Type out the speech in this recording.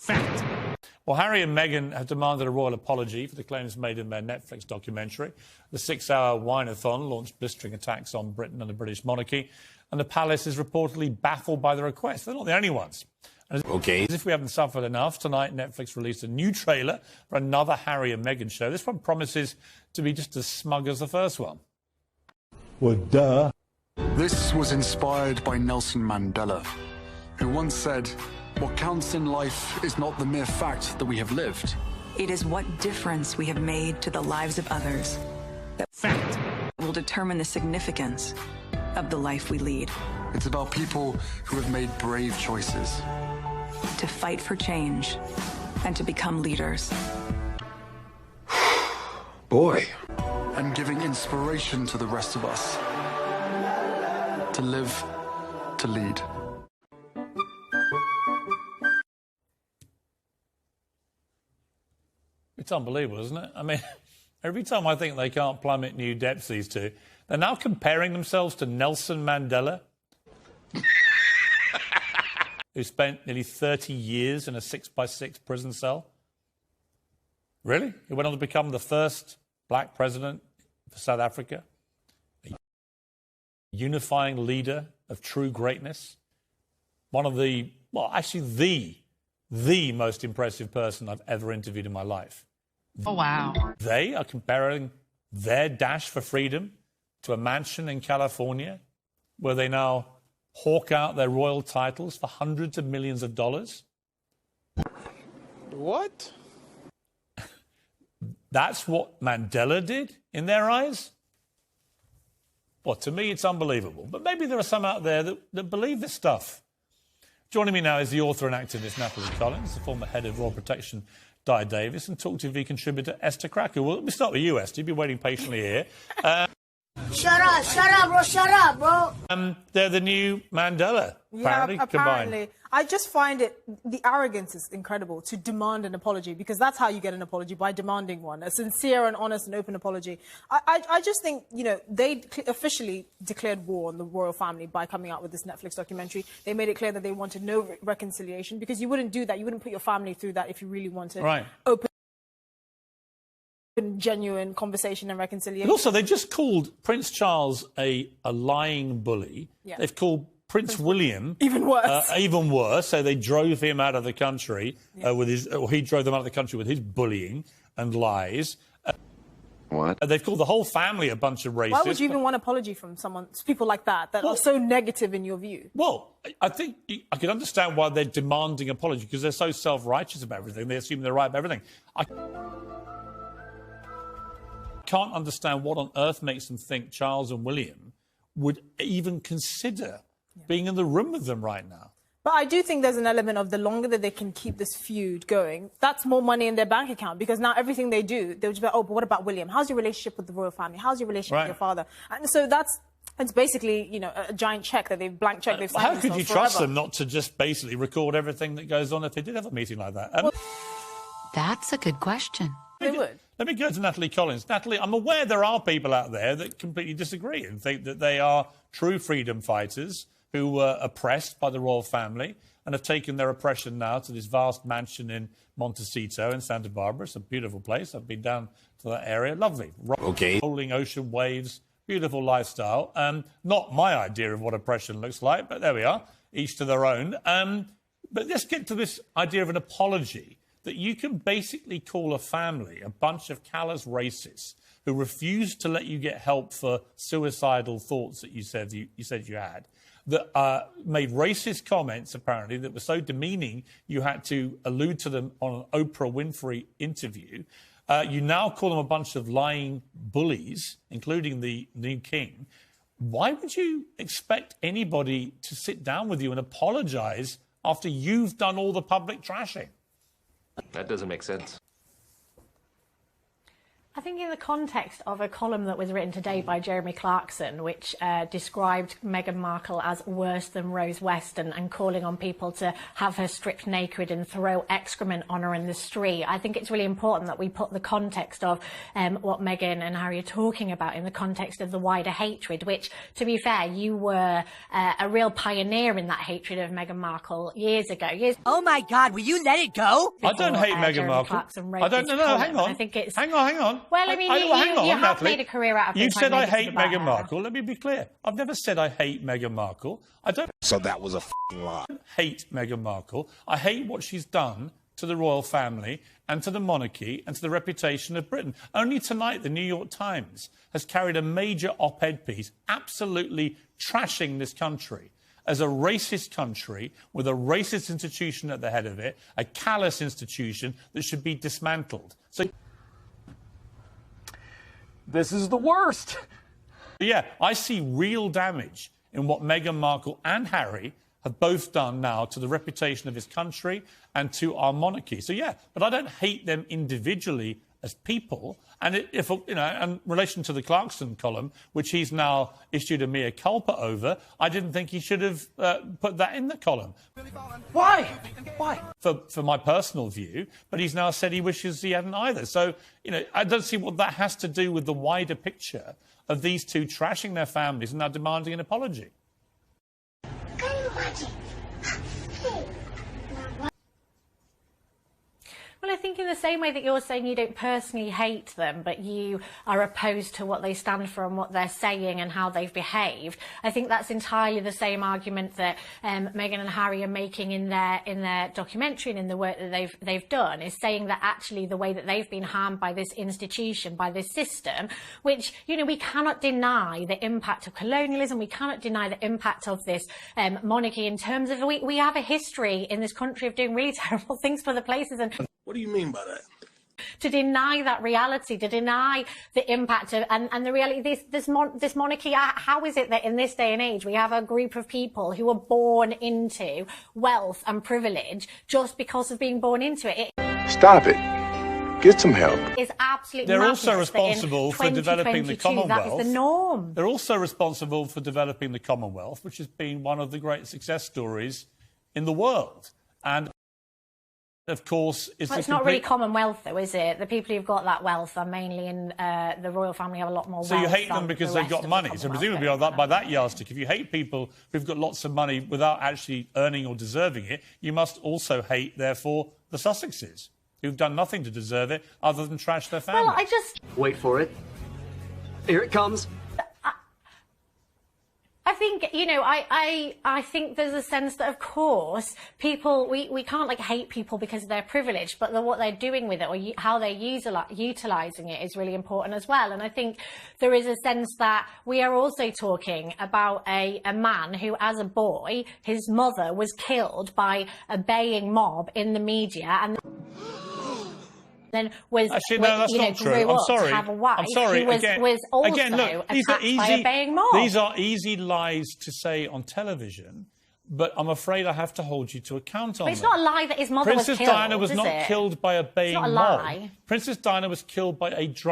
Fact. Well, Harry and Meghan have demanded a royal apology for the claims made in their Netflix documentary. The 6-hour wine-a-thon launched blistering attacks on Britain and the British monarchy, and the palace is reportedly baffled by the request. They're not the only ones. And as if we haven't suffered enough, tonight Netflix released a new trailer for another Harry and Meghan show. This one promises to be just as smug as the first one. Well, duh. This was inspired by Nelson Mandela, who once said, "What counts in life is not the mere fact that we have lived. It is what difference we have made to the lives of others that Fact. will determine the significance of the life we lead." It's about people who have made brave choices. To fight for change and to become leaders. Boy. And giving inspiration to the rest of us. To live, to lead. It's unbelievable, isn't it? I mean, every time I think they can't plummet new depths, these two, they're now comparing themselves to Nelson Mandela, who spent nearly 30 years in a 6x6 prison cell. Really? He went on to become the first black president for South Africa, a unifying leader of true greatness, one of the, well, actually the most impressive person I've ever interviewed in my life. Oh, wow. They are comparing their dash for freedom to a mansion in California where they now hawk out their royal titles for hundreds of millions of dollars. What? That's what Mandela did in their eyes? Well, to me, it's unbelievable. But maybe there are some out there that believe this stuff. Joining me now is the author and activist Natalie Collins, the former head of Royal Protection, Di Davis, and Talk TV contributor Esther Cracker. Well, let me start with you, Esther. You've been waiting patiently here. Shut up, bro. They're the new Mandela, apparently. Yeah, apparently. I just find the arrogance is incredible to demand an apology, because that's how you get an apology, by demanding one, a sincere and honest and open apology. I just think, you know, they officially declared war on the royal family by coming out with this Netflix documentary. They made it clear that they wanted no reconciliation, because you wouldn't do that. You wouldn't put your family through that if you really wanted open, genuine conversation and reconciliation. But also, they just called Prince Charles a lying bully. Yeah. They've called Prince William even worse. Even worse. So they drove him out of the country with his. Or he drove them out of the country with his bullying and lies. What? They've called the whole family a bunch of racists. Why would you even want an apology from people like that are so negative in your view? Well, I think I can understand why they're demanding apology, because they're so self-righteous about everything. They assume they're right about everything. I can't understand what on earth makes them think Charles and William would even consider being in the room with them right now. But I do think there's an element of the longer that they can keep this feud going, that's more money in their bank account, because now everything they do, they'll just be like, oh, but what about William? How's your relationship with the royal family? How's your relationship with your father? And so it's basically, you know, a giant check that blank check they've signed. How could you trust them not to just basically record everything that goes on if they did have a meeting like that? That's a good question. They would. Let me go to Natalie Collins. Natalie, I'm aware there are people out there that completely disagree and think that they are true freedom fighters who were oppressed by the royal family and have taken their oppression now to this vast mansion in Montecito in Santa Barbara. It's a beautiful place. I've been down to that area. Lovely. Rolling ocean waves, beautiful lifestyle. Not my idea of what oppression looks like, but there we are. Each to their own. But let's get to this idea of an apology, that you can basically call a family a bunch of callous racists who refused to let you get help for suicidal thoughts that you said you had, that made racist comments, apparently, that were so demeaning you had to allude to them on an Oprah Winfrey interview. You now call them a bunch of lying bullies, including the new king. Why would you expect anybody to sit down with you and apologise after you've done all the public trashing? That doesn't make sense. I think in the context of a column that was written today by Jeremy Clarkson, which described Meghan Markle as worse than Rose Weston and calling on people to have her stripped naked and throw excrement on her in the street, I think it's really important that we put the context of what Meghan and Harry are talking about in the context of the wider hatred, which, to be fair, you were a real pioneer in that hatred of Meghan Markle years ago. Oh my God, will you let it go? I don't hate Meghan Markle. I don't know. Hang on. I think it's... Hang on. Well, I mean, you have made a career out of it. You said I hate Meghan Markle. Let me be clear. I've never said I hate Meghan Markle. I don't. So that was a f***ing lie. Hate Meghan Markle. I hate what she's done to the royal family and to the monarchy and to the reputation of Britain. Only tonight, the New York Times has carried a major op-ed piece absolutely trashing this country as a racist country with a racist institution at the head of it, a callous institution that should be dismantled. So. This is the worst. Yeah, I see real damage in what Meghan Markle and Harry have both done now to the reputation of this country and to our monarchy. So, yeah, but I don't hate them individually as people. And in relation to the Clarkson column, which he's now issued a mea culpa over, I didn't think he should have put that in the column. Why? For my personal view, but he's now said he wishes he hadn't either. So, I don't see what that has to do with the wider picture of these two trashing their families and now demanding an apology. Well, I think in the same way that you're saying you don't personally hate them, but you are opposed to what they stand for and what they're saying and how they've behaved, I think that's entirely the same argument that Meghan and Harry are making in their documentary and in the work that they've done, is saying that actually the way that they've been harmed by this institution, by this system, which, we cannot deny the impact of colonialism, we cannot deny the impact of this monarchy in terms of we have a history in this country of doing really terrible things for the places. And What do you mean by that? to deny that reality, to deny the impact of and the reality, this monarchy, how is it that in this day and age we have a group of people who are born into wealth and privilege just because of being born into it? Stop it. Get some help. It's absolutely They're also responsible for developing the Commonwealth. That is the norm. They're also responsible for developing the Commonwealth, which has been one of the great success stories in the world. And of course, it's not really Commonwealth, though, is it? The people who've got that wealth are mainly in the royal family, have a lot more wealth. So you hate them because they've got money. So presumably by that yardstick, if you hate people who've got lots of money without actually earning or deserving it, you must also hate, therefore, the Sussexes, who've done nothing to deserve it other than trash their family. Well, Wait for it. Here it comes. I think, I think there's a sense that, of course, people, we can't, hate people because they're privileged, but what they're doing with it or how they're utilising it is really important as well. And I think there is a sense that we are also talking about a man who, as a boy, his mother was killed by a baying mob in the media and then was actually, no, that's not true. I'm sorry. To have a wife. I'm sorry. Who was also look, these are easy. By a baying mob. These are easy lies to say on television, but I'm afraid I have to hold you to account on But it's not a lie that his mother was killed. Princess Diana was not killed by a baying mob. It's not a lie. Princess Diana was killed by a drunk